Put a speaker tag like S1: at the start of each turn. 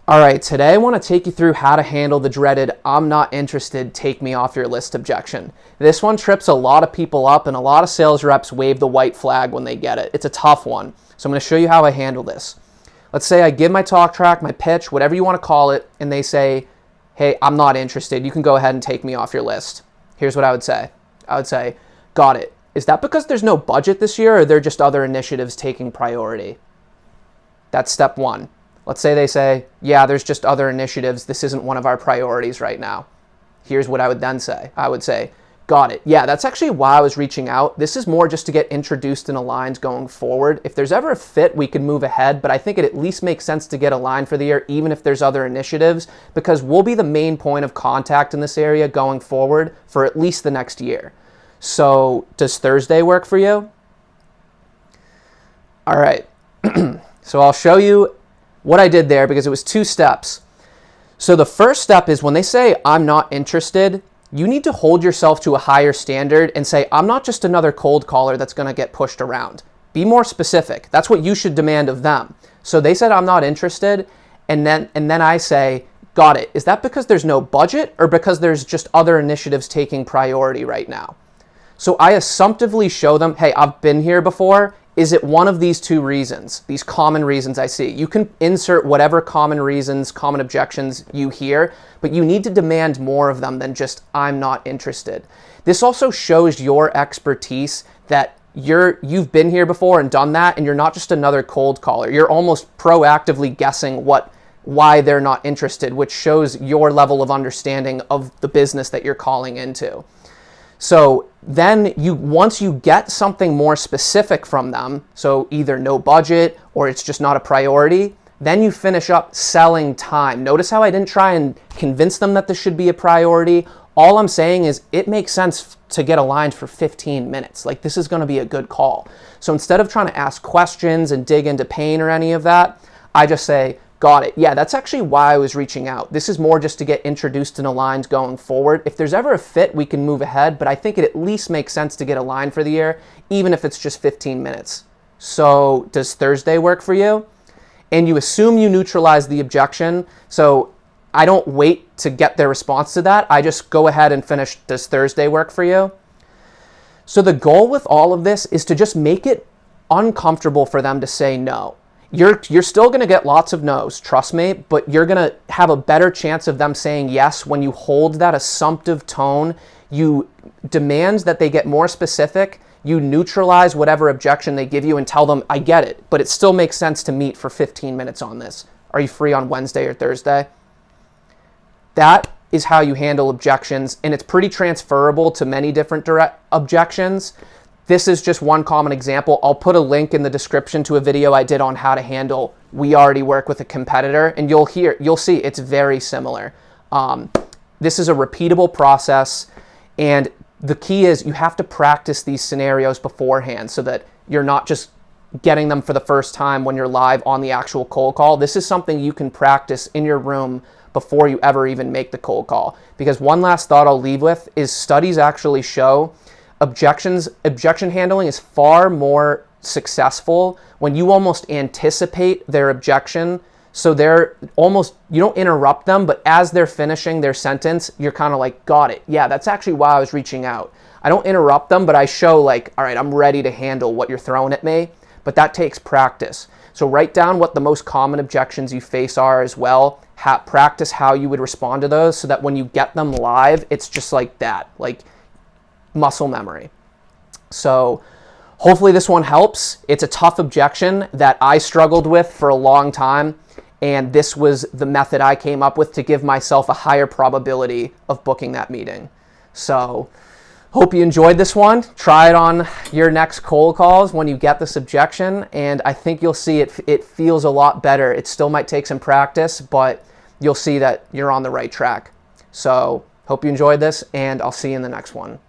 S1: All right, today I want to take you through how to handle the dreaded "I'm not interested, take me off your list" objection. This one trips a lot of people up, and a lot of sales reps wave the white flag when they get it. It's a tough one. So I'm going to show you how I handle this. Let's say I give my talk track, my pitch, whatever you want to call it, and they say, "Hey, I'm not interested. You can go ahead and take me off your list." Here's what I would say. I would say, "Got it. Is that because there's no budget this year, or are there just other initiatives taking priority?" That's step one. Let's say they say, "Yeah, there's just other initiatives. This isn't one of our priorities right now." Here's what I would then say. I would say, "Got it. Yeah, that's actually why I was reaching out. This is more just to get introduced and aligned going forward. If there's ever a fit, we could move ahead, but I think it at least makes sense to get aligned for the year, even if there's other initiatives, because we'll be the main point of contact in this area going forward for at least the next year. So does Thursday work for you?" All right. So I'll show you what I did there because it was 2 steps. So the first step is when they say, "I'm not interested," you need to hold yourself to a higher standard and say, "I'm not just another cold caller that's going to get pushed around." Be more specific. That's what you should demand of them. So they said, "I'm not interested." And then I say, "Got it. Is that because there's no budget or because there's just other initiatives taking priority right now?" So I assumptively show them, "Hey, I've been here before. Is it one of these 2 reasons, these common reasons I see?" You can insert whatever common reasons, common objections you hear, but you need to demand more of them than just "I'm not interested." This also shows your expertise that you've been here before and done that, and you're not just another cold caller. You're almost proactively guessing why they're not interested, which shows your level of understanding of the business that you're calling into. So then once you get something more specific from them, so either no budget or it's just not a priority, then you finish up selling time. Notice how I didn't try and convince them that this should be a priority. All I'm saying is it makes sense to get aligned for 15 minutes. Like, this is going to be a good call. So instead of trying to ask questions and dig into pain or any of that, I just say, "Got it. Yeah, that's actually why I was reaching out. This is more just to get introduced and aligned going forward. If there's ever a fit, we can move ahead, but I think it at least makes sense to get aligned for the year, even if it's just 15 minutes. So does Thursday work for you?" And you assume you neutralize the objection. So I don't wait to get their response to that. I just go ahead and finish, "Does Thursday work for you?" So the goal with all of this is to just make it uncomfortable for them to say no. You're still going to get lots of no's, trust me, but you're going to have a better chance of them saying yes when you hold that assumptive tone. You demand that they get more specific. You neutralize whatever objection they give you and tell them, "I get it, but it still makes sense to meet for 15 minutes on this. Are you free on Wednesday or Thursday?" That is how you handle objections, and it's pretty transferable to many different direct objections. This is just one common example. I'll put a link in the description to a video I did on how to handle "we already work with a competitor," and you'll see it's very similar. This is a repeatable process, and the key is you have to practice these scenarios beforehand so that you're not just getting them for the first time when you're live on the actual cold call. This is something you can practice in your room before you ever even make the cold call. Because one last thought I'll leave with is studies actually show objection handling is far more successful when you almost anticipate their objection. So you don't interrupt them, but as they're finishing their sentence, you're kind of like, "Got it. Yeah, that's actually why I was reaching out." I don't interrupt them, but I show like, "All right, I'm ready to handle what you're throwing at me." But that takes practice. So write down what the most common objections you face are as well. Practice how you would respond to those so that when you get them live, it's just like that. Like, muscle memory. So hopefully this one helps. It's a tough objection that I struggled with for a long time, and this was the method I came up with to give myself a higher probability of booking that meeting. So hope you enjoyed this one. Try it on your next cold calls when you get this objection, and I think you'll see it feels a lot better. It still might take some practice, but you'll see that you're on the right track. So hope you enjoyed this, and I'll see you in the next one.